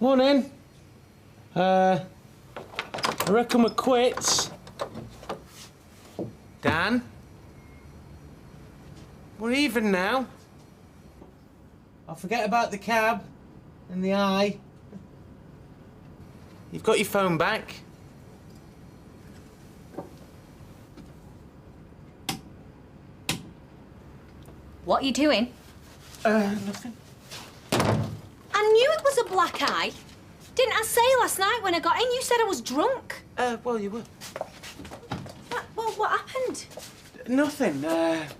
Morning. I reckon we're quits. Dan? We're even now. I'll forget about the cab and the eye. You've got your phone back. What are you doing? Nothing. I knew it was a black eye. Didn't I say last night when I got in you said I was drunk? Well, you were. Well, what happened? Nothing.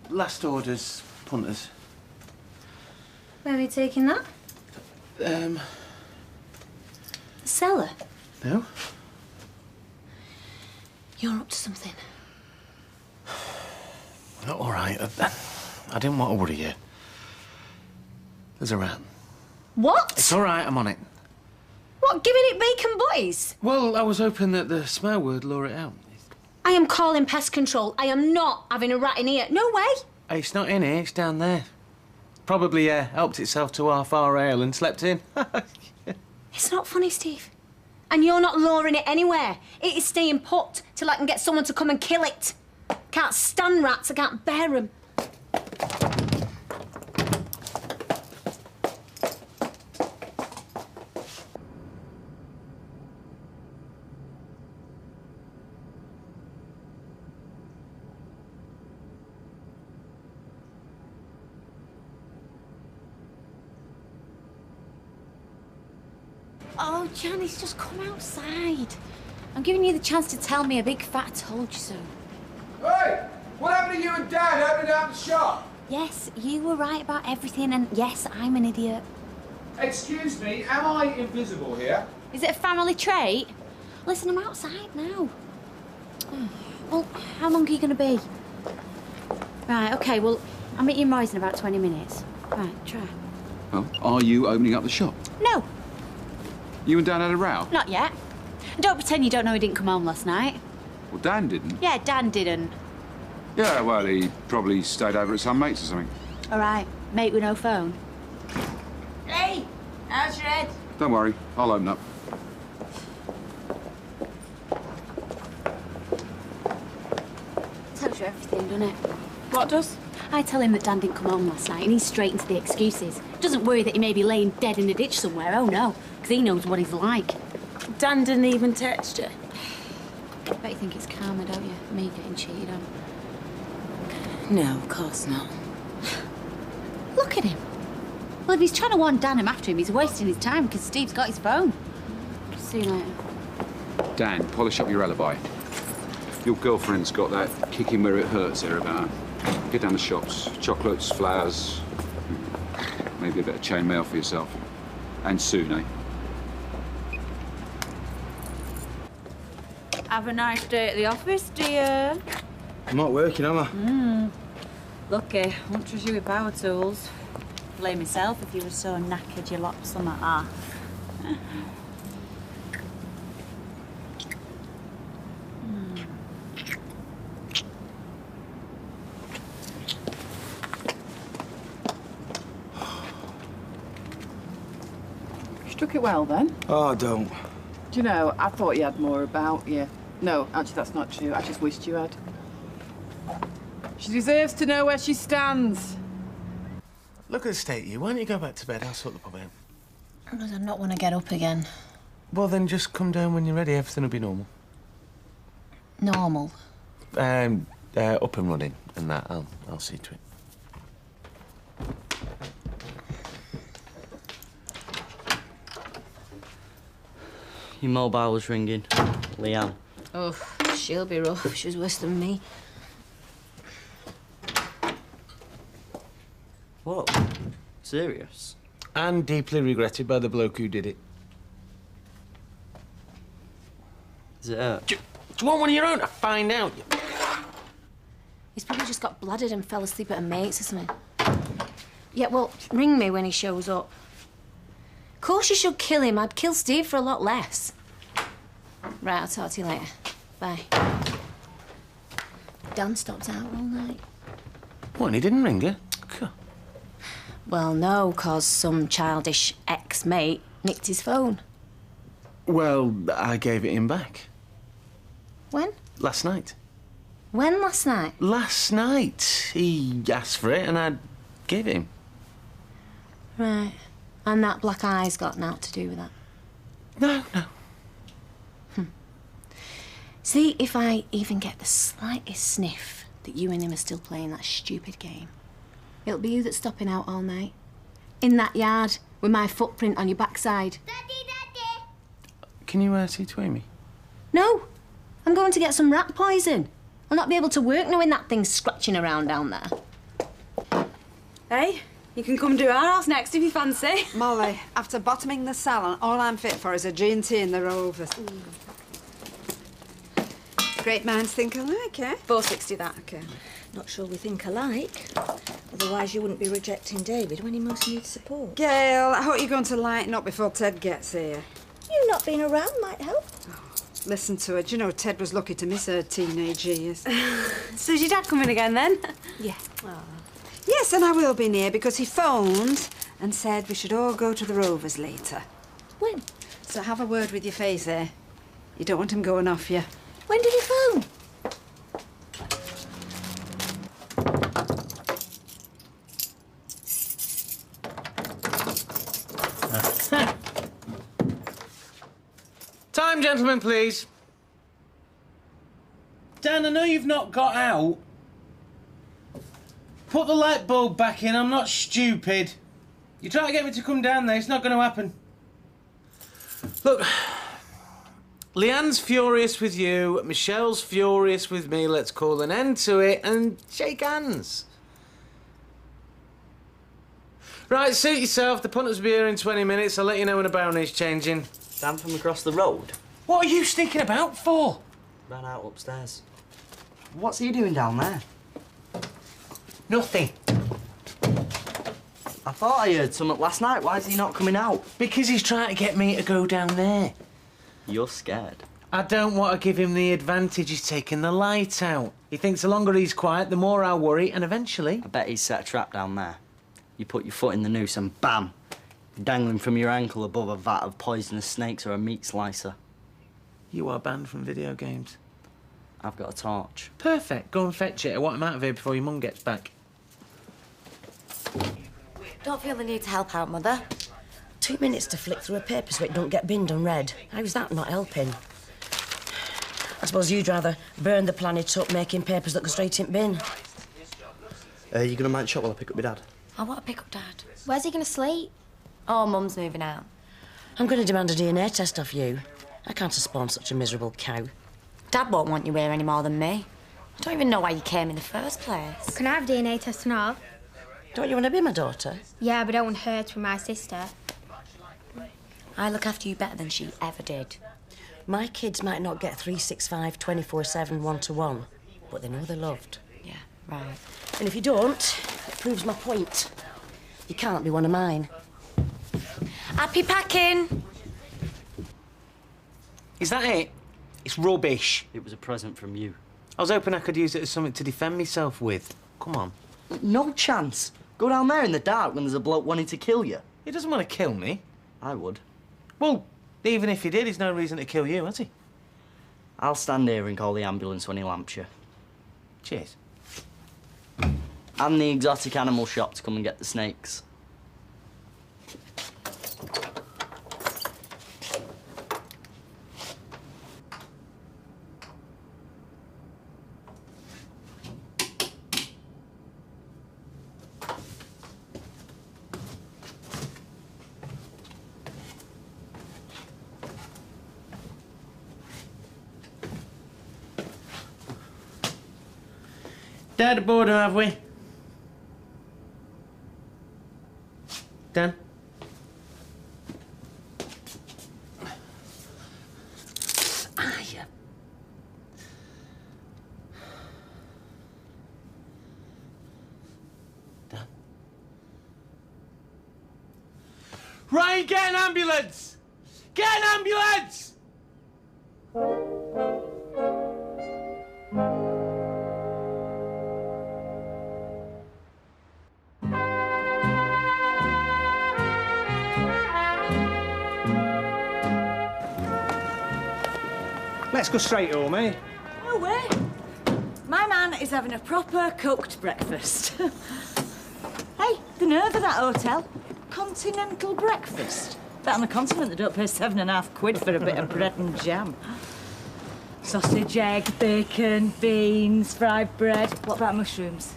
Last orders, punters. Where are we taking that? The cellar? No. You're up to something. Not all right. I didn't want to worry you. There's a rat. What? It's all right, I'm on it. What, giving it bacon boys? Well, I was hoping that the smell would lure it out. I am calling pest control. I am not having a rat in here. No way. Hey, it's not in here, it's down there. Probably helped itself to half our ale and slept in. It's not funny, Steve. And you're not luring it anywhere. It is staying put till I can get someone to come and kill it. Can't stand rats, I can't bear them. Oh, Janice, just come outside. I'm giving you the chance to tell me a big fat told you so. Hey! What happened to you and Dad opening up the shop? Yes, you were right about everything, and yes, I'm an idiot. Excuse me, am I invisible here? Is it a family trait? Listen, I'm outside now. Well, how long are you going to be? Right, OK, well, I'll meet you in Moyes in about 20 minutes. Right, try. Well, are you opening up the shop? No, You and Dan had a row? not yet. Don't pretend you don't know he didn't come home last night. Well, Dan didn't. Yeah, Dan didn't. Yeah, well, he probably stayed over at some mates or something. All right, mate with no phone. Hey, how's your head? Don't worry, I'll open up. Tells you everything, doesn't it? What does? I tell him that Dan didn't come home last night and he's straight into the excuses. Doesn't worry that he may be laying dead in a ditch somewhere, oh no, because he knows what he's like. Dan didn't even text you. Bet you think it's karma, don't you? Me getting cheated on. No, of course not. Look at him. Well, if he's trying to warn Dan him after him, he's wasting his time because Steve's got his phone. See you later. Dan, polish up your alibi. Your girlfriend's got that kicking where it hurts there about her. Get down the shops. Chocolates, flowers, maybe a bit of chainmail for yourself. And soon, eh? Have a nice day at the office, dear. I'm not working, am I? Lucky. Won't trust you with power tools. Blame myself if you were so knackered you locked some at half. Struck it well, then? Oh, don't. Do you know, I thought you had more about you. No, actually, that's not true. I just wished you had. She deserves to know where she stands. Look at the state of you. Why don't you go back to bed? I'll sort the pub out. I do not want to get up again. Well, then just come down when you're ready. Everything will be normal. Normal. Up and running and that. I'll see to it. Your mobile was ringing. Leanne. Oh, she'll be rough. She's worse than me. What? Serious? And deeply regretted by the bloke who did it. Is it her? Do you want one of your own to find out? He's probably just got blooded and fell asleep at a mate's or something. Yeah, well, ring me when he shows up. Of course you should kill him. I'd kill Steve for a lot less. Right, I'll talk to you later. Bye. Dan stopped out all night. What, and he didn't ring her? Well, no, 'cause some childish ex-mate nicked his phone. Well, I gave it him back. When? Last night. When last night? Last night. He asked for it and I gave it him. Right. And that black eye's got naught to do with that? No. See if I even get the slightest sniff that you and him are still playing that stupid game. It'll be you that's stopping out all night. In that yard, with my footprint on your backside. Daddy! Can you see to Amy? No. I'm going to get some rat poison. I'll not be able to work knowing that thing's scratching around down there. Hey, you can come to our house next if you fancy. Molly, after bottoming the salon, all I'm fit for is a G&T in the Rovers. Great minds think alike, eh? 460 that. Okay. Not sure we think alike. Otherwise you wouldn't be rejecting David when he most needs support. Gail, I hope you're going to lighten up before Ted gets here. You not being around might help. Listen to her. Do you know Ted was lucky to miss her teenage years? So's your dad coming again then? Yeah. Yes, and I will be near because he phoned and said we should all go to the Rovers later. When? So have a word with your face there. You don't want him going off you. When did he phone? Time, gentlemen, please. Dan, I know you've not got out. Put the light bulb back in, I'm not stupid. You try to get me to come down there, it's not going to happen. Look, Leanne's furious with you, Michelle's furious with me. Let's call an end to it and shake hands. Right, suit yourself. The punters will be here in 20 minutes. I'll let you know when the bounty's changing. Dan from across the road? What are you sneaking about for? Ran out upstairs. What's he doing down there? Nothing. I thought I heard something last night. Why is he not coming out? Because he's trying to get me to go down there. You're scared. I don't want to give him the advantage he's taking the light out. He thinks the longer he's quiet, the more I'll worry, and eventually... I bet he's set a trap down there. You put your foot in the noose and bam! Dangling from your ankle above a vat of poisonous snakes or a meat slicer. You are banned from video games. I've got a torch. Perfect. Go and fetch it. I want him out of here before your mum gets back. Don't feel the need to help out, Mother. 2 minutes to flick through a paper so it don't get binned and read. How's that not helping? I suppose you'd rather burn the planet up making papers that go straight in bin. You gonna mind shop while I pick up my dad? I want to pick up Dad. Where's he gonna sleep? Oh, Mum's moving out. I'm going to demand a DNA test off you. I can't have spawned such a miserable cow. Dad won't want you here any more than me. I don't even know why you came in the first place. Can I have DNA test and all? Don't you want to be my daughter? Yeah, but I don't want her to be my sister. I look after you better than she ever did. My kids might not get 365, 24/7, 1-to-1, but they know they're loved. Yeah, right. And if you don't, it proves my point. You can't be one of mine. Happy packing! Is that it? It's rubbish. It was a present from you. I was hoping I could use it as something to defend myself with. Come on. No chance. Go down there in the dark when there's a bloke wanting to kill you. He doesn't want to kill me. I would. Well, even if he did, he's no reason to kill you, has he? I'll stand here and call the ambulance when he lamps you. Cheers. And the exotic animal shop to come and get the snakes. Dad aboard, have we? Dan? Yeah. Dan? Ryan, get an ambulance! Get an ambulance! Let's go straight home, eh? No way. My man is having a proper cooked breakfast. Hey, the nerve of that hotel. Continental breakfast. Bet on the continent they don't pay £7.50 for a bit of bread and jam. Sausage, egg, bacon, beans, fried bread. What about mushrooms?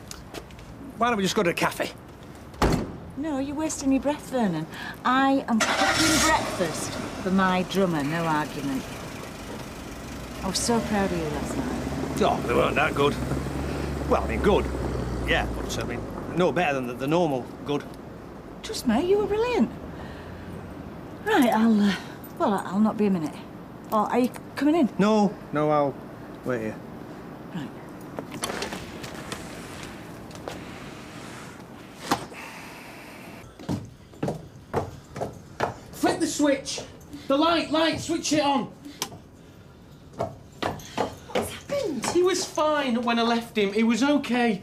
Why don't we just go to a cafe? No, you're wasting your breath, Vernon. I am cooking breakfast for my drummer, no argument. I was so proud of you last night. Oh, they weren't that good. Well, I mean, good. Yeah, but I mean, no better than the normal good. Trust me, you were brilliant. Right, I'll not be a minute. Oh, are you coming in? No, I'll wait here. Right. Flick the switch. The light, switch it on. What's happened? He was fine when I left him. He was okay.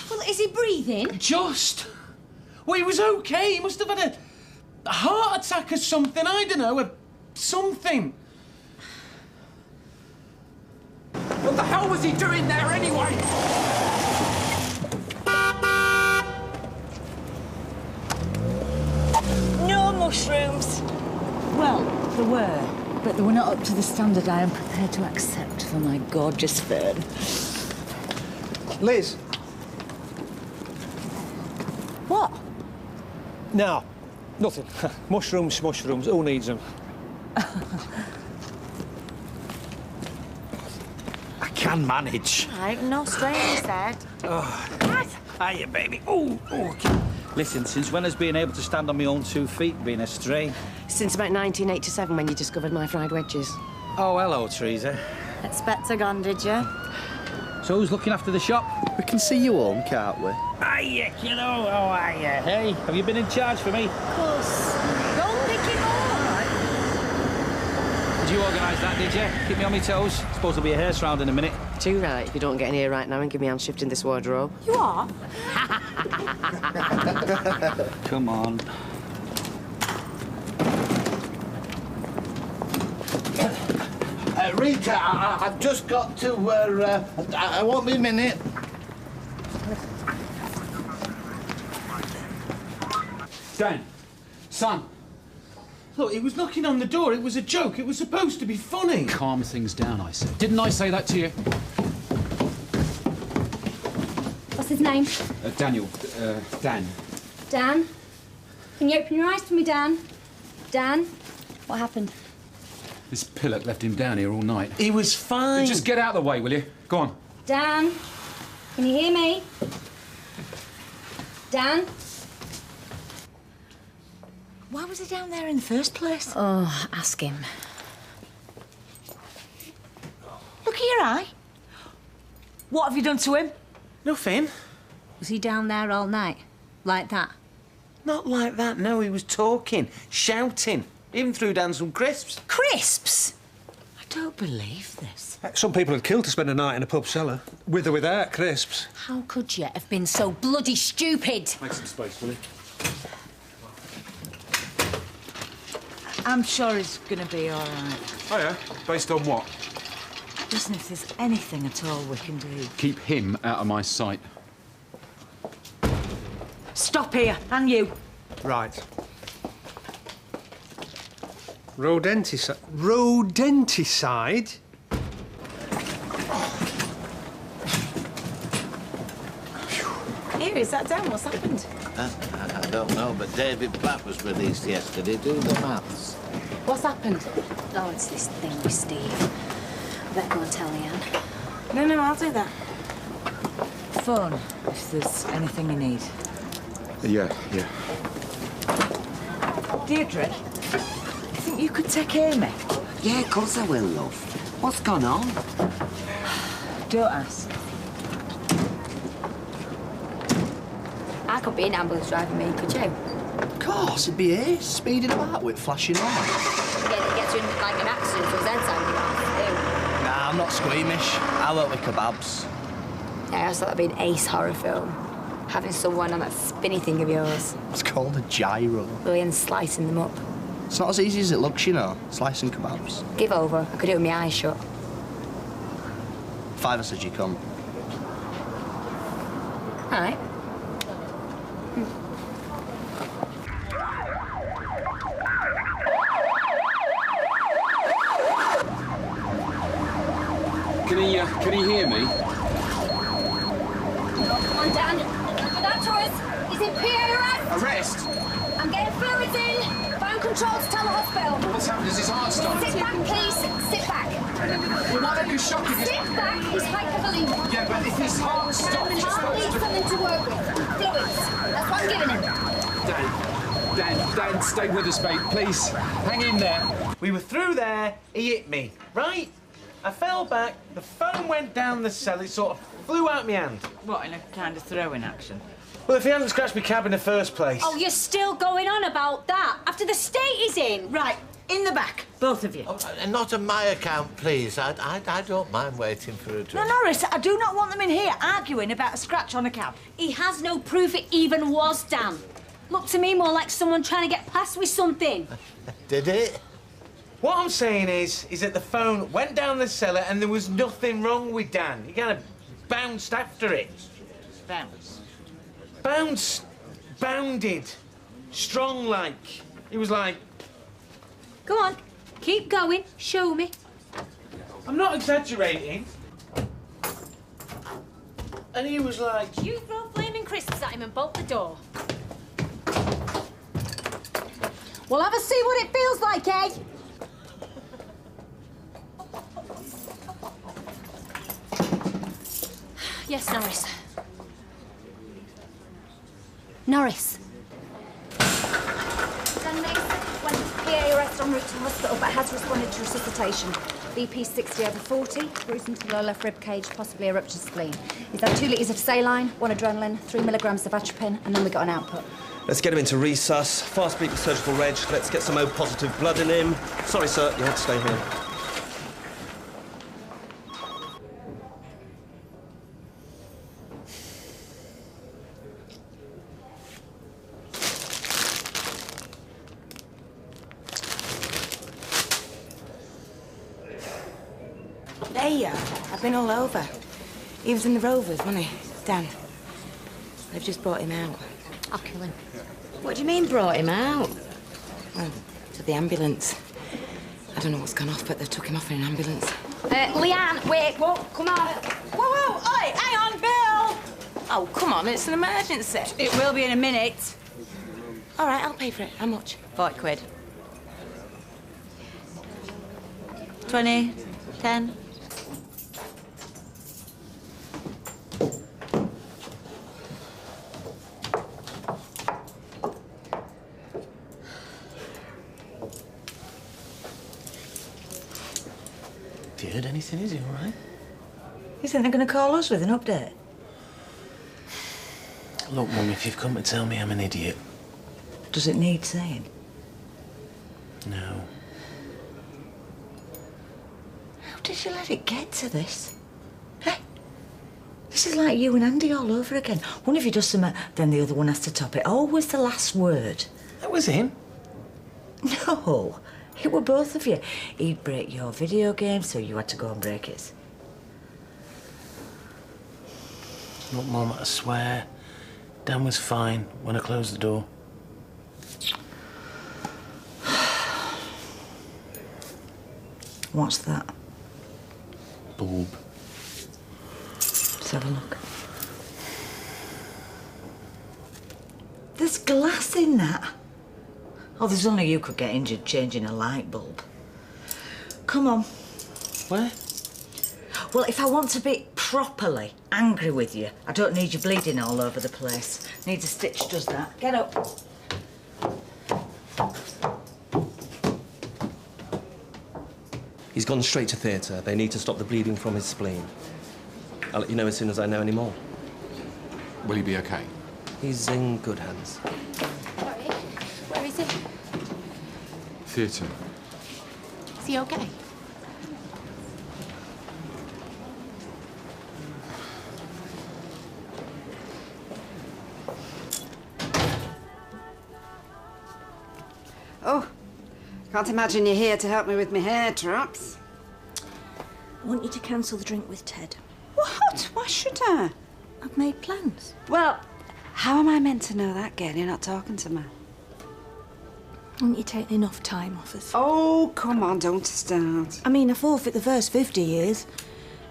Well, is he breathing? Just. Well, he was okay. He must have had a heart attack or something. I don't know. Something. What the hell was he doing there anyway? No mushrooms. Well, there were, but they were not up to the standard I am prepared to accept for my gorgeous Fern. Liz. What? No, nothing. Mushrooms. Who needs them? I can manage. Right, no strain, he said. Hiya, baby. Oh. Listen, since when has being able to stand on my own 2 feet been a strain? Since about 1987 when you discovered my fried wedges. Oh, hello, Teresa. Expect a gone, did you? So who's looking after the shop? We can see you home, can't we? Hiya, kiddo. Oh, hiya. Hey, have you been in charge for me? Of course. Go pick him up. Did you organise that, did you? Keep me on my toes. Suppose there'll be a hearse round in a minute. Too right if you don't get in here right now and give me a hand shifting this wardrobe. You are? Come on. Rita, I've just got to, I won't be a minute. Dan, son. Look, he was knocking on the door. It was a joke. It was supposed to be funny. Calm things down, I said. Didn't I say that to you? What's his name? Daniel. Dan. Dan? Can you open your eyes for me, Dan? Dan? What happened? This pillock left him down here all night. He was fine. Just get out of the way, will you? Go on. Dan? Can you hear me? Dan? Why was he down there in the first place? Oh, ask him. Look at your eye. What have you done to him? Nothing. Was he down there all night? Like that? Not like that, no. He was talking, shouting. Even threw down some crisps. Crisps? I don't believe this. Some people would kill to spend a night in a pub cellar, with or without crisps. How could you have been so bloody stupid? Make some space, will you? I'm sure he's going to be all right. Oh, yeah? Based on what? Listen, if there's anything at all we can do. Keep him out of my sight. Stop here, and you. Right. Rodenticide? Rodenticide? Here, is that down? What's happened? I don't know, but David Platt was released yesterday. Do the maths. What's happened? Oh, it's this thing with Steve. I better go and tell Leanne. No, I'll do that. Phone, if there's anything you need. Yeah. Deirdre, you think you could take Amy? Yeah, of course I will, love. What's gone on? Don't ask. I could be an ambulance driver, me, could you? Of course, it'd be ace, speeding about with flashing lights. Yeah, it gets you in like an accident, so his head sounding off. Nah, I'm not squeamish. I work with kebabs. Yeah, I just thought that'd be an ace horror film. Having someone on that spinny thing of yours. It's called a gyro. Really, and slicing them up. It's not as easy as it looks, you know, slicing kebabs. Give over. I could do it with my eyes shut. Fiver said you come. All right. Can he hear me? Come on, Dan. Look that to us. He's in PA arrest. Arrest? I'm getting fluids in. Phone control to tell the hospital. What's happened? Is his heart stopped? Sit back, please. Sit back. We might have been shocking. Sit back. He's hypervolemic. Yeah, but if his heart stopped... His heart needs something to work with. Fluids. That's what I'm giving him. Dan, stay with us, mate, please. Hang in there. We were through there, he hit me, right? I fell back, the phone went down the cellar, it sort of flew out my hand. What, in a kind of throwing action? Well, if he hadn't scratched my cab in the first place. Oh, you're still going on about that after the state is in? Right, in the back, both of you. Oh, not on my account, please. I don't mind waiting for a drink. No, Norris, I do not want them in here arguing about a scratch on a cab. He has no proof it even was Dan. Looked to me more like someone trying to get past with something. Did it? What I'm saying is that the phone went down the cellar and there was nothing wrong with Dan. He kind of bounced after it. Bounce? Bounced. Bounded. Strong like. He was like... Go on, keep going, show me. I'm not exaggerating. And he was like... You throw flaming crisps at him and bolt the door. We'll have a see what it feels like, eh? Yes, Norris. Norris. Dan Mason went to PA arrest en route to hospital, but has responded to resuscitation. BP 60/40, bruising to the lower left rib cage, possibly a ruptured spleen. He's had 2 litres of saline, 1 adrenaline, 3 milligrams of atropine, and then we got an output. Let's get him into resus. Fast beat the surgical reg. Let's get some O-positive blood in him. Sorry, sir, you have to stay here. There you are. I've been all over. He was in the Rovers, wasn't he? Dan. They've just brought him out. I'll kill him. What do you mean, brought him out? Well, to the ambulance. I don't know what's gone off, but they took him off in an ambulance. Leanne, wait, whoa, come on. Whoa, whoa, oi, hang on, Bill! Oh, come on, it's an emergency. It will be in a minute. All right, I'll pay for it. How much? 40 quid. 20, 10. Have you heard anything? Is he all right? You think they're going to call us with an update? Look, Mum, if you've come to tell me I'm an idiot... Does it need saying? No. How did you let it get to this? Hey, this is like you and Andy all over again. One of you does something, then the other one has to top it. Always the last word. That was him. No, it were both of you. He'd break your video game, so you had to go and break his. Look, Mum, I swear, Dan was fine when I closed the door. What's that? Bulb. Let's have a look. There's glass in that. Oh, there's only you could get injured changing a light bulb. Come on. Where? Well, if I want to be properly angry with you, I don't need you bleeding all over the place. Needs a stitch, does that. Get up. He's gone straight to theatre. They need to stop the bleeding from his spleen. I'll let you know as soon as I know any more. Will he be okay? He's in good hands. Sorry, where is he? Theatre. Is he okay? Oh, can't imagine you're here to help me with my hair traps. I want you to cancel the drink with Ted. What? Why should I? I've made plans. Well, how am I meant to know that, girl? You're not talking to me. Haven't you taken enough time off us? Oh, come on, don't start. I mean, I forfeit the first 50 years.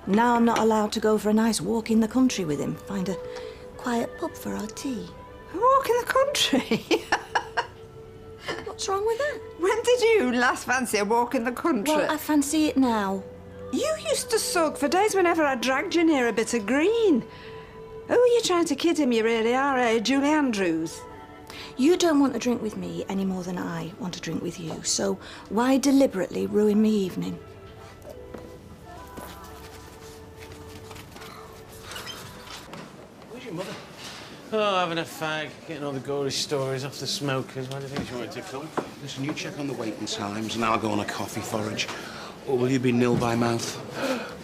Now I'm not allowed to go for a nice walk in the country with him. Find a quiet pub for our tea. A walk in the country? What's wrong with that? When did you last fancy a walk in the country? Well, I fancy it now. You used to sulk for days whenever I dragged you near a bit of green. Who are you trying to kid him? You really are, eh? Julie Andrews? You don't want to drink with me any more than I want to drink with you, so why deliberately ruin me evening? Where's your mother? Oh, having a fag, getting all the gory stories off the smokers. Why do you think she wanted to come? Listen, you check on the waiting times and I'll go on a coffee forage. Or will you be nil by mouth?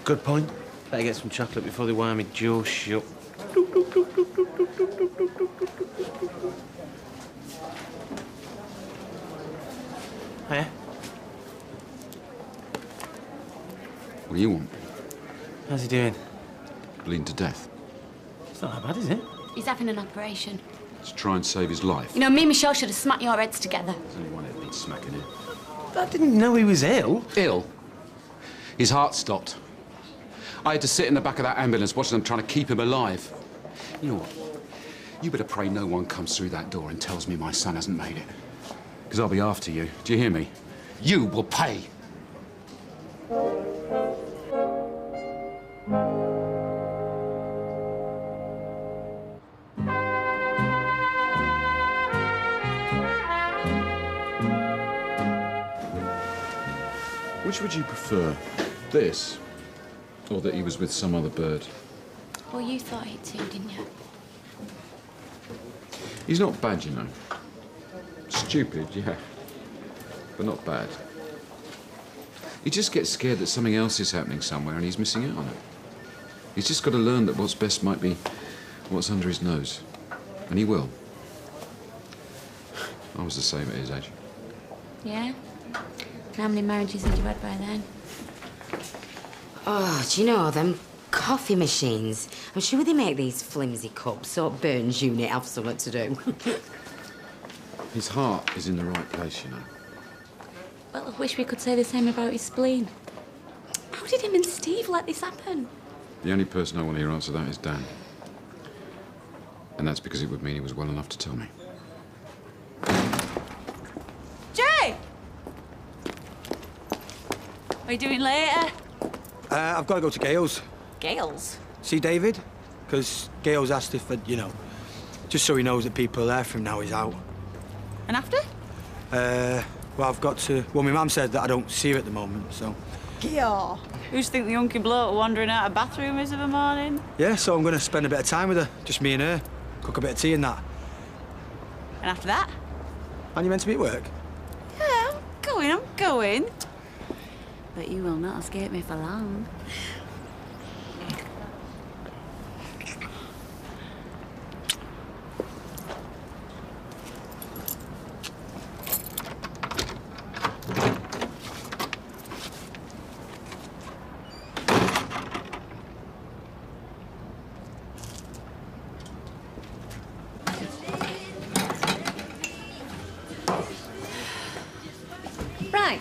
Good point. Better get some chocolate before they wire me jaw shut. Hiya. What do you want? How's he doing? Bleeding to death. It's not that bad, is it? He's having an operation. To try and save his life. You know, me and Michelle should have smacked your heads together. There's only one head needs smacking in. I didn't know he was ill. Ill? His heart stopped. I had to sit in the back of that ambulance watching them trying to keep him alive. You know what? You better pray no one comes through that door and tells me my son hasn't made it. Because I'll be after you. Do you hear me? You will pay. Which would you prefer? This? Or that he was with some other bird? Well, you thought it too, didn't you? He's not bad, you know. Stupid, yeah. But not bad. He just gets scared that something else is happening somewhere and he's missing out on it. He's just got to learn that what's best might be what's under his nose. And he will. I was the same at his age. Yeah? How many marriages had you had by then? Oh, do you know, them coffee machines? I'm sure they make these flimsy cups so Burns unit have something to do. His heart is in the right place, you know. Well, I wish we could say the same about his spleen. How did him and Steve let this happen? The only person I want to hear answer that is Dan. And that's because it would mean he was well enough to tell me. Jay! What are you doing later? I've got to go to Gale's. Gales? See David? Because Gale's asked if, you know, just so he knows that people are there from now he's out. And after? Well, I've got to... Well, my mum said that I don't see her at the moment, so... Yeah. Who's think the hunky bloke wandering out of bathroom is of a morning? Yeah, so I'm going to spend a bit of time with her. Just me and her. Cook a bit of tea and that. And after that? And you meant to be at work? Yeah, I'm going. But you will not escape me for long. Right.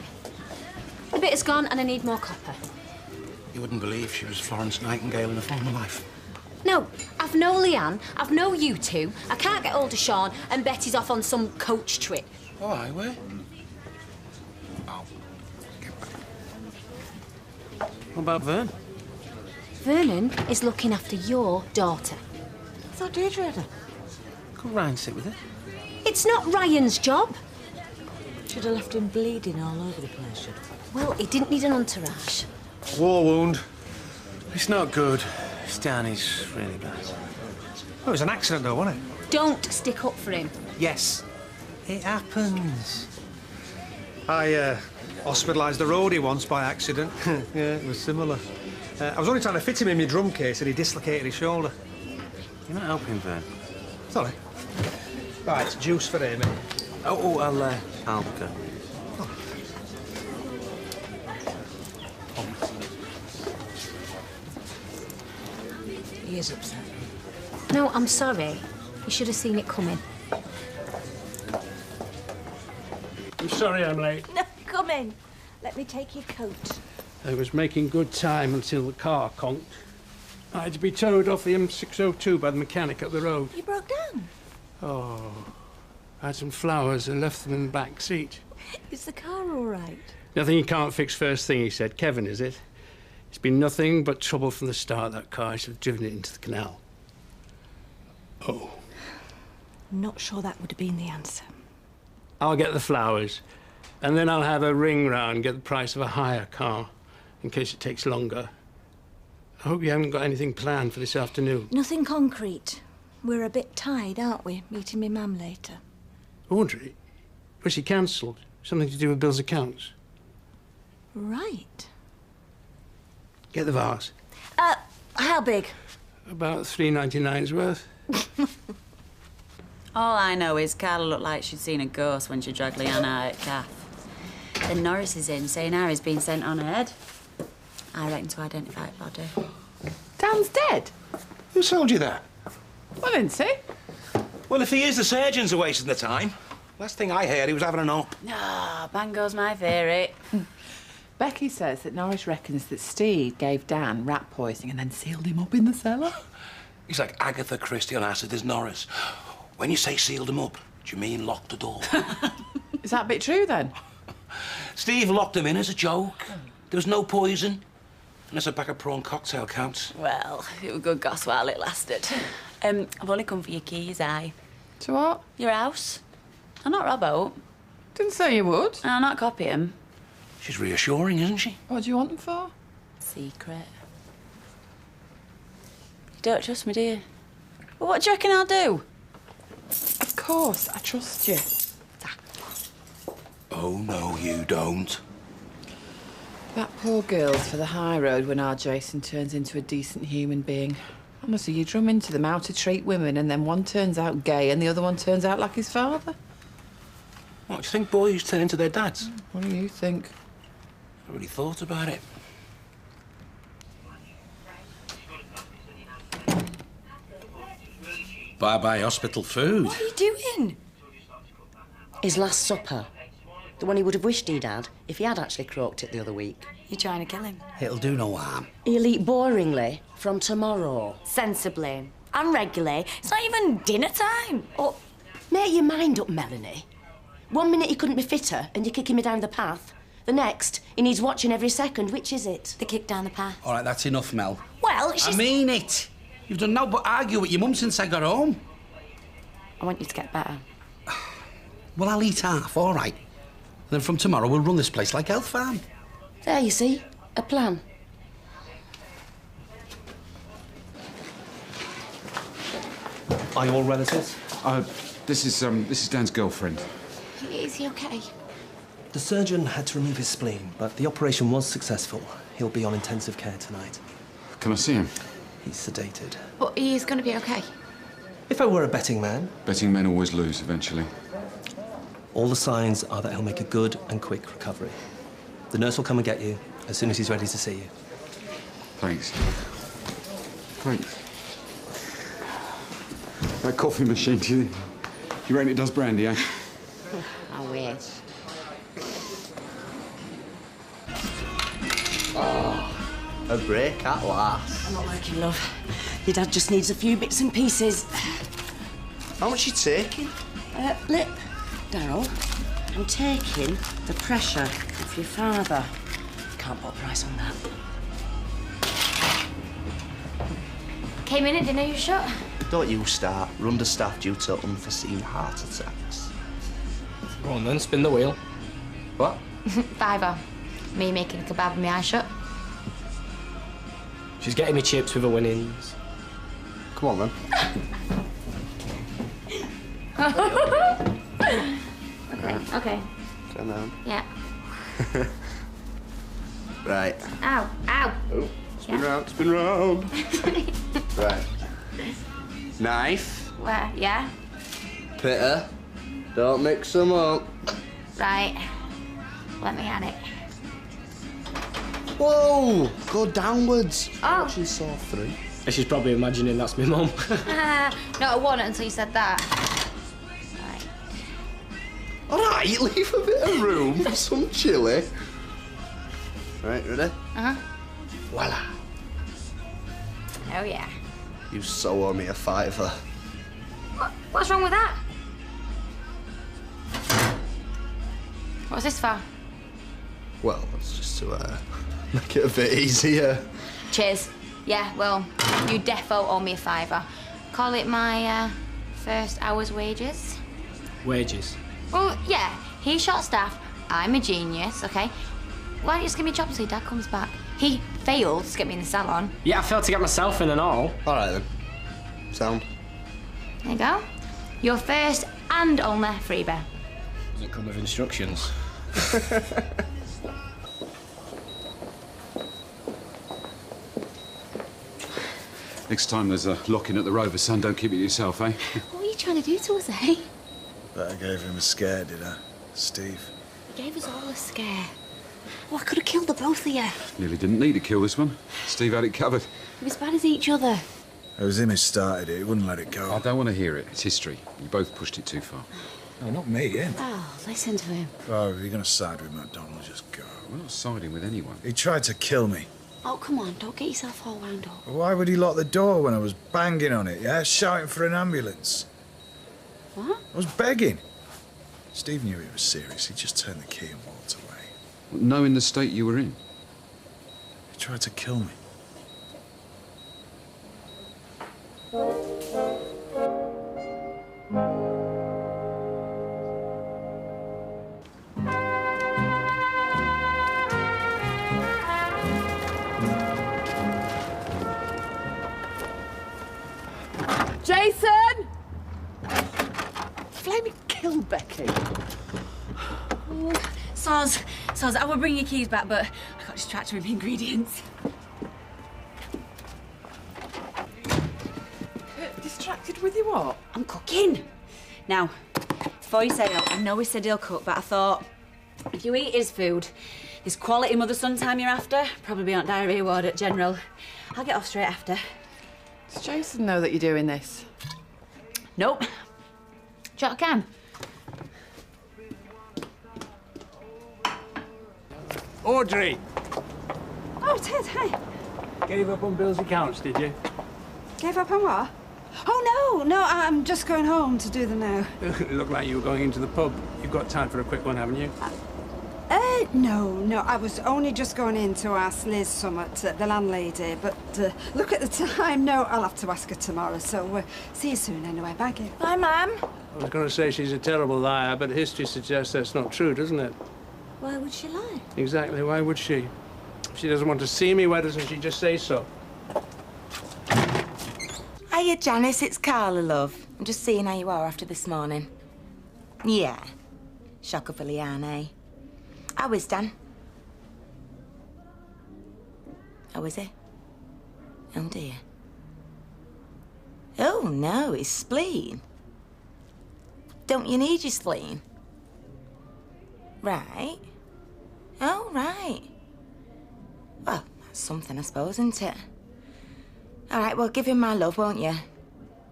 The bit is gone and I need more copper. You wouldn't believe she was Florence Nightingale in a former life. No, I've no Leanne, I've no you two. I can't get hold of Sean and Betty's off on some coach trip. Oh, I will. What about Vern? Vernon is looking after your daughter. I thought Deirdre had her. Come round and sit with her. It's not Ryan's job. Should have left him bleeding all over the place, should Well, he didn't need an entourage. War wound. It's not good. His down is really bad. Oh, it was an accident, though, wasn't it? Don't stick up for him. Yes. It happens. I hospitalised the roadie once by accident. Yeah, it was similar. I was only trying to fit him in my drum case and he dislocated his shoulder. You're not helping, Vern. Sorry. Right, juice for Amy. Oh, I'll go. He is upset. No, I'm sorry. You should have seen it coming. I'm sorry I'm late. No, come in. Let me take your coat. I was making good time until the car conked. I had to be towed off the M602 by the mechanic up the road. You broke down. Oh, I had some flowers and left them in the back seat. Is the car all right? Nothing you can't fix first thing, he said. Kevin, is it? It's been nothing but trouble from the start, that car. I should have driven it into the canal. Oh. Not sure that would have been the answer. I'll get the flowers, and then I'll have a ring round and get the price of a hire car, in case it takes longer. I hope you haven't got anything planned for this afternoon. Nothing concrete. We're a bit tied, aren't we, meeting me mum later? Audrey? Was she cancelled? Something to do with Bill's accounts? Right. Get the vase. How big? About $3.99's worth. All I know is Carla looked like she'd seen a ghost when she dragged Leanne out at Cath. Then Norris is in, saying Harry's been sent on ahead. I reckon to identify a body. Dan's dead? Who told you that? Well, didn't he? Well, if he is, the surgeons are wasting the time. Last thing I heard, he was having an op. Ah, Bango's my theory. Becky says that Norris reckons that Steve gave Dan rat poisoning and then sealed him up in the cellar. He's like Agatha Christie on acid as Norris. When you say sealed him up, do you mean locked the door? Is that a bit true, then? Steve locked him in as a joke. There was no poison. Unless a pack of prawn cocktail counts. Well, it was good goss while it lasted. I've only come for your keys, aye. To what? Your house. I'm not Robbo. Didn't say you would. And I'll not copy him. She's reassuring, isn't she? What do you want them for? Secret. You don't trust me, do you? Well, what do you reckon I'll do? Of course, I trust you. Oh, no, you don't. That poor girl's for the high road when our Jason turns into a decent human being. Honestly, you drum into them how to treat women, and then one turns out gay and the other one turns out like his father. What, do you think boys turn into their dads? What do you think? I really thought about it. Bye-bye hospital food. What are you doing? His last supper. The one he would have wished he'd had if he had actually croaked it the other week. You're trying to kill him? It'll do no harm. He'll eat boringly from tomorrow. Sensibly. And regularly. It's not even dinner time. Oh, make your mind up, Melanie. 1 minute he couldn't be fitter and you're kicking me down the path. The next, he needs watching every second. Which is it? The kick down the path. All right, that's enough, Mel. Well, she's... I mean it. You've done no but argue with your mum since I got home. I want you to get better. Well, I'll eat half, all right. Then from tomorrow, we'll run this place like Health Farm. There, you see. A plan. Are you all relatives? This is Dan's girlfriend. Is he okay? The surgeon had to remove his spleen, but the operation was successful. He'll be on intensive care tonight. Can I see him? He's sedated. But he's going to be okay. If I were a betting man... Betting men always lose eventually. All the signs are that he'll make a good and quick recovery. The nurse will come and get you as soon as he's ready to see you. Thanks. Thanks. That coffee machine, do you reckon it does brandy, eh? I wish. Oh, a break at last. I'm not working, love. Your dad just needs a few bits and pieces. How much you taking? Lip, Darryl. I'm taking the pressure off your father. Can't put a price on that. Came in and didn't know you shut. Don't you start. We're understaffed due to unforeseen heart attacks. Go on then, spin the wheel. What? Fiver. Me making a kebab with my eyes shut. She's getting me chips with her winnings. Come on, then. Okay. Turn round. Yeah. Right. Ow. Ow. Oh, spin round. Right. Knife. Where? Yeah? Pitter. Don't mix them up. Right. Let me at it. Whoa! Go downwards. Oh. She saw through. She's probably imagining that's my mum. No, I wasn't until you said that. All right, leave a bit of room for some chilli. Right, ready? Uh-huh. Voila. Oh, yeah. You so owe me a fiver. What's wrong with that? What's this for? Well, it's just to make it a bit easier. Cheers. Yeah, well, you defo owe me a fiver. Call it my first hour's wages. Wages? Well, yeah, he's short staff, I'm a genius, okay? Why don't you just give me a job until your dad comes back? He failed to get me in the salon. Yeah, I failed to get myself in and all. All right, then. Sound. There you go. Your first and only freebie. Does it come with instructions? Next time there's a lock-in at the Rover, son, don't keep it to yourself, eh? What are you trying to do to us, eh? Bet I gave him a scare, did I? Steve. He gave us all a scare. Oh, I could have killed the both of you. Nearly didn't need to kill this one. Steve had it covered. We're as bad as each other. It was him who started it. He wouldn't let it go. I don't want to hear it. It's history. You both pushed it too far. No, not me, him. Oh, listen to him. Oh, if you're going to side with MacDonald, just go. We're not siding with anyone. He tried to kill me. Oh, come on, don't get yourself all wound up. Why would he lock the door when I was banging on it, yeah? Shouting for an ambulance. What? I was begging. Steve knew it was serious. He just turned the key and walked away. Knowing the state you were in. He tried to kill me. Jason! Flaming kill Becky. Oh, Soz, I will bring your keys back, but I got distracted with the ingredients. Distracted with you what? I'm cooking. Now, before you say that, I know he said he'll cook, but I thought, if you eat his food, this quality mother-son time you're after, probably be on diarrhea ward at General. I'll get off straight after. Does Jason know that you're doing this? Nope. Do you want a can? Audrey! Oh, Ted, hey. Gave up on Bill's accounts, did you? Gave up on what? Oh, no, I'm just going home to do them now. It looked like you were going into the pub. You've got time for a quick one, haven't you? No, I was only just going in to ask Liz somewhat, the landlady, but look at the time. No, I'll have to ask her tomorrow, so see you soon anyway. Bye, Gil. Bye, Mum. I was going to say she's a terrible liar, but history suggests that's not true, doesn't it? Why would she lie? Exactly, why would she? If she doesn't want to see me, why doesn't she just say so? Hiya, Janice, it's Carla, love. I'm just seeing how you are after this morning. Yeah. Shocker for Leanne, eh? How is Dan? How is he? Oh, dear. Oh, no, his spleen. Don't you need your spleen? Right. Oh, right. Well, that's something, I suppose, isn't it? All right, well, give him my love, won't you?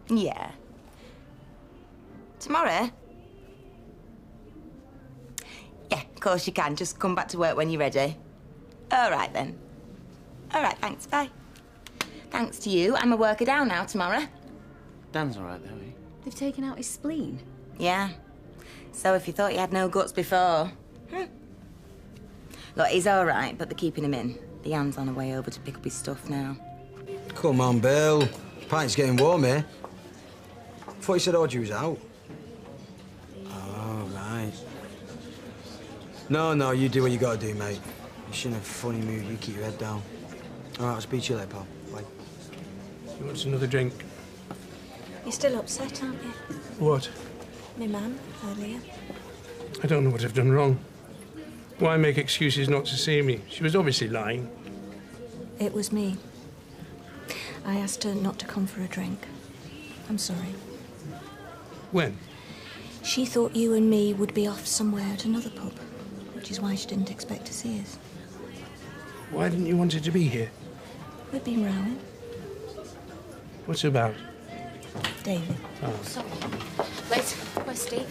Yeah. Tomorrow? Yeah, of course you can. Just come back to work when you're ready. All right, then. All right, thanks, bye. Thanks to you, I'm a worker down now tomorrow. Dan's all right, though, eh? They've taken out his spleen. Yeah. So if you thought you had no guts before... Look, he's all right, but they're keeping him in. Leanne's on her way over to pick up his stuff now. Come on, Bill. Pint's getting warm here. Thought you said Audrey was out. Oh, right. No, you do what you gotta do, mate. You shouldn't have a funny mood. You keep your head down. All right, I'll speak to you later, pal. Bye. You want another drink? You're still upset, aren't you? What? My mum, earlier. I don't know what I've done wrong. Why make excuses not to see me? She was obviously lying. It was me. I asked her not to come for a drink. I'm sorry. When? She thought you and me would be off somewhere at another pub, which is why she didn't expect to see us. Why didn't you want her to be here? We've been rowing. What's it about? David. Oh. Sorry. Liz, where's Steve?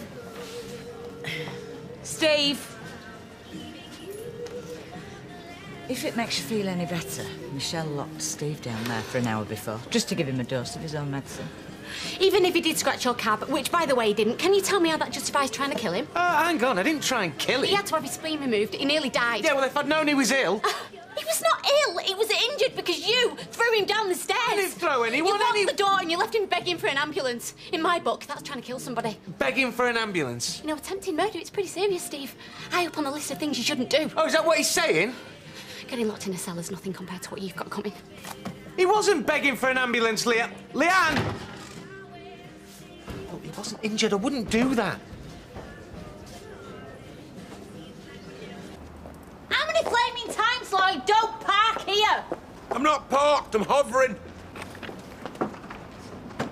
Steve! If it makes you feel any better, Michelle locked Steve down there for an hour before, just to give him a dose of his own medicine. Even if he did scratch your cab, which, by the way, he didn't, can you tell me how that justifies trying to kill him? Hang on, I didn't try and kill him. He had to have his spleen removed. He nearly died. Yeah, well, if I'd known he was ill... He was not ill. He was injured because you threw him down the stairs. I didn't throw anyone. You locked the door and you left him begging for an ambulance. In my book, that's trying to kill somebody. Begging for an ambulance? You know, attempting murder, it's pretty serious, Steve. High up on the list of things you shouldn't do. Oh, is that what he's saying? Getting locked in a cell is nothing compared to what you've got coming. He wasn't begging for an ambulance, Leanne. Look, he wasn't injured. I wouldn't do that. How many flaming times, Lloyd? Don't park here! I'm not parked, I'm hovering.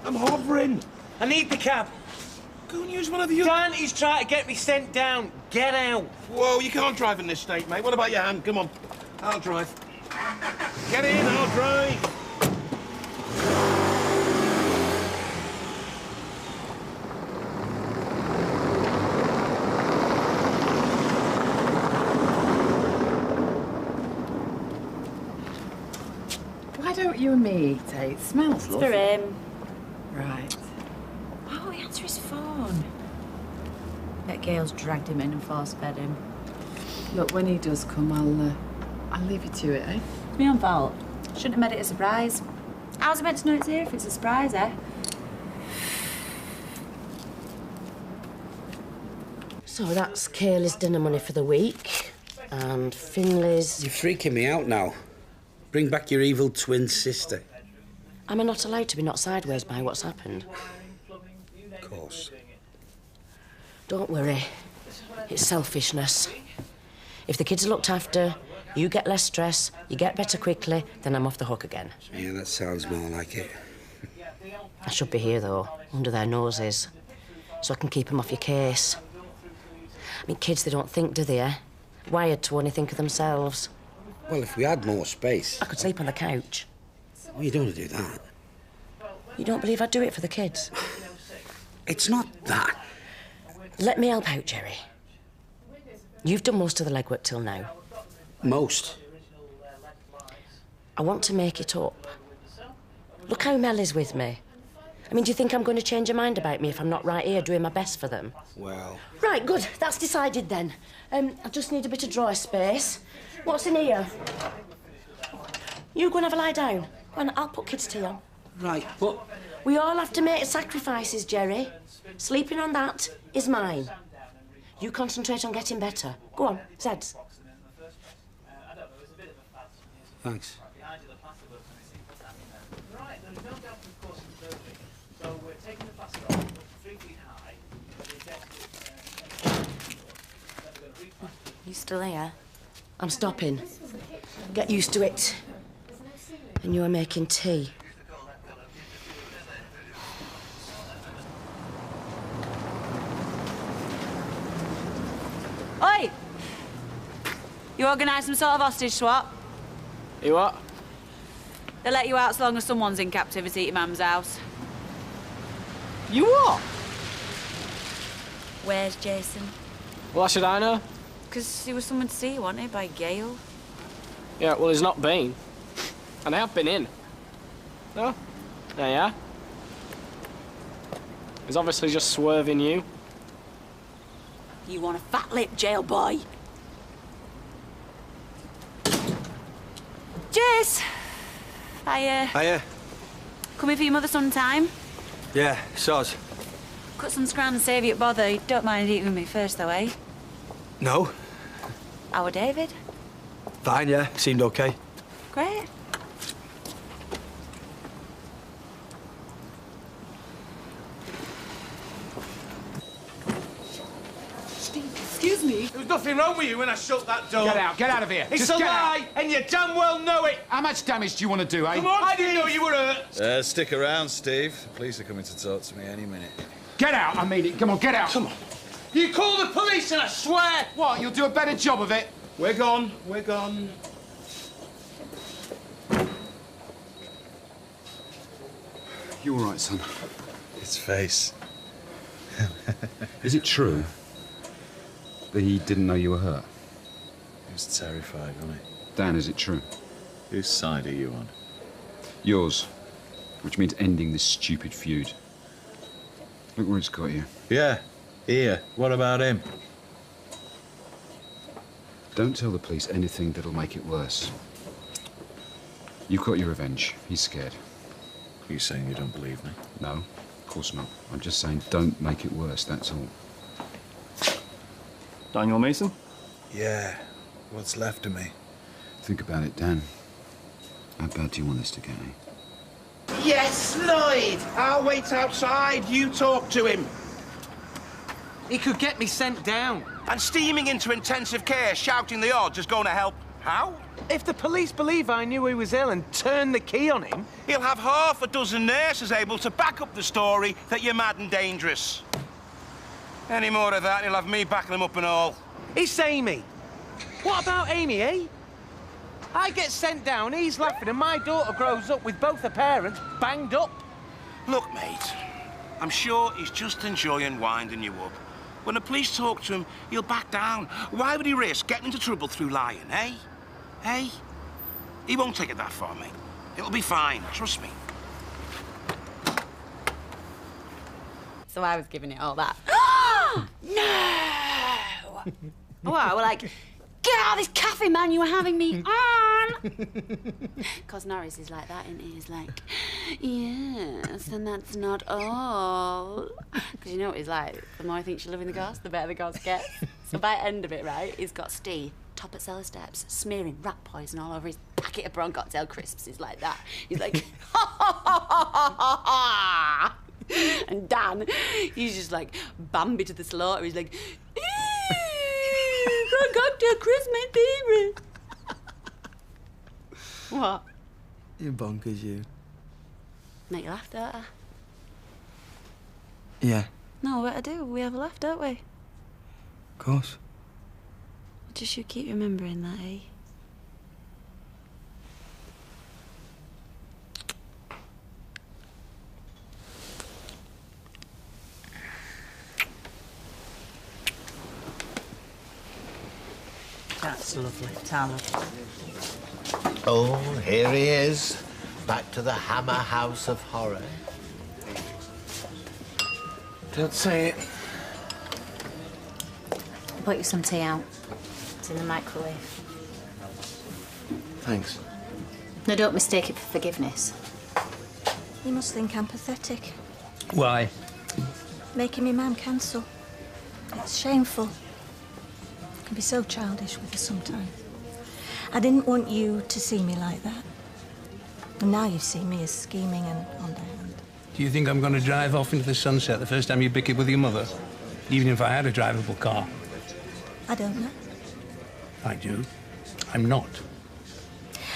I'm hovering. I need the cab. Go and use one of the... Dan, he's trying to get me sent down. Get out. Whoa, you can't drive in this state, mate. What about your hand? Come on. I'll drive. Get in, I'll drive. Why don't you and me eat, eh? It smells It's lovely. for him. Right. Why won't he answer his phone? Bet Gail's dragged him in and force-fed him. Look, when he does come, I'll leave you to it, eh? It's my own fault. Shouldn't have made it a surprise. How's I meant to know it's here if it's a surprise, eh? So that's Kaylee's dinner money for the week, and Finley's... You're freaking me out now. Bring back your evil twin sister. Am I not allowed to be not sideways by what's happened? Of course. Don't worry. It's selfishness. If the kids are looked after, you get less stress, you get better quickly, then I'm off the hook again. Yeah, that sounds more like it. I should be here, though, under their noses, so I can keep them off your case. I mean, kids, they don't think, do they, eh? Wired to only think of themselves. Well, if we had more space... I could sleep on the couch. Well, you don't want to do that. You don't believe I'd do it for the kids? It's not that. Let me help out, Jerry. You've done most of the legwork till now. Most? I want to make it up. Look how Mel is with me. I mean, do you think I'm going to change your mind about me if I'm not right here doing my best for them? Well... Right, good. That's decided then. I just need a bit of drawer space. What's in here? You go and have a lie down. Go on, I'll put kids' tea on. Right, but... We all have to make sacrifices, Jerry. Sleeping on that is mine. You concentrate on getting better. Go on, Zeds. Thanks. You still here? I'm stopping. Get used to it. And you are making tea. Oi! You organised some sort of hostage swap? You what? They let you out as long as someone's in captivity at your mum's house. You what? Where's Jason? Well, how should I know? Because he was someone to see you, wasn't he, by Gail? Yeah, well, he's not been. And I have been in. No? There you are. He's obviously just swerving you. You want a fat lip, jail boy? Jace! Hiya. Coming for your mother sometime? Yeah, soz. Cut some scran and save you a bother. You don't mind eating with me first, though, eh? No. Our David? Fine, yeah. Seemed okay. Great. Excuse me? There was nothing wrong with you when I shut that door. Get out of here. It's Just a get lie, out. and you damn well know it. How much damage do you want to do, eh? Come on, I didn't know you were hurt. Stick around, Steve. The police are coming to talk to me any minute. Get out, I mean it. Come on, get out. Come on. You call the police and I swear... What, you'll do a better job of it? We're gone, we're gone. You all right, son? His face. Is it true that he didn't know you were hurt? He was terrified, wasn't he? Dan, is it true? Whose side are you on? Yours. Which means ending this stupid feud. Look where it's got you. Yeah, here. What about him? Don't tell the police anything that'll make it worse. You've got your revenge. He's scared. Are you saying you don't believe me? No, of course not. I'm just saying don't make it worse, that's all. Daniel Mason? Yeah. What's left of me? Think about it, Dan. How bad do you want this to get, eh? Yes, Lloyd! I'll wait outside. You talk to him. He could get me sent down. And steaming into intensive care, shouting the odds is going to help. How? If the police believe I knew he was ill and turned the key on him... He'll have half a dozen nurses able to back up the story that you're mad and dangerous. Any more of that, he'll have me backing him up and all. It's Amy. What about Amy, eh? I get sent down, he's laughing, and my daughter grows up with both her parents banged up. Look, mate, I'm sure he's just enjoying winding you up. When the police talk to him, he'll back down. Why would he risk getting into trouble through lying, eh? Eh? He won't take it that far, mate. It'll be fine, trust me. So I was giving it all that. No! Well, we're like, get out of this cafe, man, you were having me on! Because Norris is like that, isn't he? He's like, yes, and that's not all. Because you know what he's like? The more he thinks you're loving the goss, the better the goss gets. So by the end of it, right, he's got Steve top at cellar steps, smearing rat poison all over his packet of prawn cocktail crisps. He's like that. He's like, ha ha ha ha ha ha. And Dan, he's just like Bambi to the slaughter. He's like, prawn cocktail crisp, my favourite. What? You bonkers, you. Make you laugh, don't I? Yeah, No, what I do? We have a laugh, don't we? of course. Just you keep remembering that, eh? That's lovely, Tyler. Oh, here he is. Back to the Hammer House of Horror. Don't say it. I'll put you some tea out. It's in the microwave. Thanks. No, don't mistake it for forgiveness. You must think I'm pathetic. Why? Making me man cancel. It's shameful. I can be so childish with you sometimes. I didn't want you to see me like that. And now you see me as scheming and underhand. Do you think I'm going to drive off into the sunset the first time you bicker with your mother? Even if I had a drivable car? I don't know. I do. I'm not.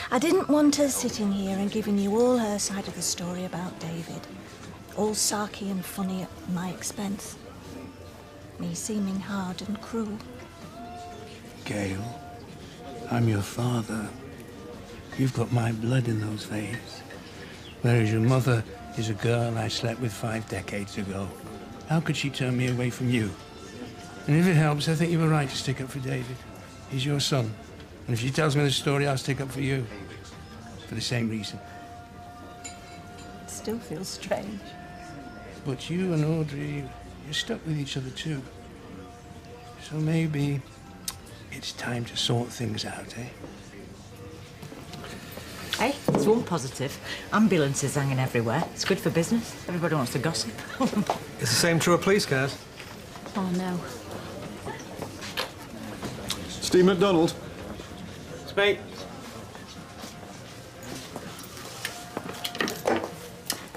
I didn't want her sitting here and giving you all her side of the story about David. All sarky and funny at my expense. Me seeming hard and cruel. Gail, I'm your father. You've got my blood in those veins. Whereas your mother is a girl I slept with 5 decades ago. How could she turn me away from you? And if it helps, I think you were right to stick up for David. He's your son. And if she tells me the story, I'll stick up for you. For the same reason. It still feels strange. But you and Audrey, you're stuck with each other too. So maybe it's time to sort things out, eh? Hey, there's one positive. Ambulances hanging everywhere. It's good for business. Everybody wants to gossip. It's the same true of police cars. Oh, no. Steve MacDonald. It's me.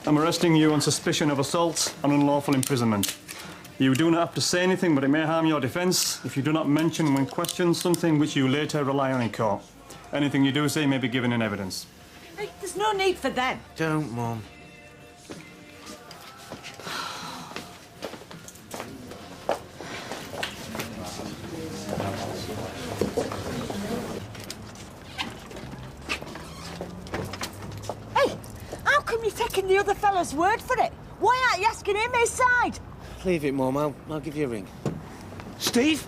I'm arresting you on suspicion of assault and unlawful imprisonment. You do not have to say anything, but it may harm your defence if you do not mention when questioned something which you later rely on in court. Anything you do say may be given in evidence. Hey, there's no need for them. Don't, Mum. Hey, how come you're taking the other fella fella's word for it. Why aren't you asking him his side? Leave it, Mum. I'll give you a ring. Steve?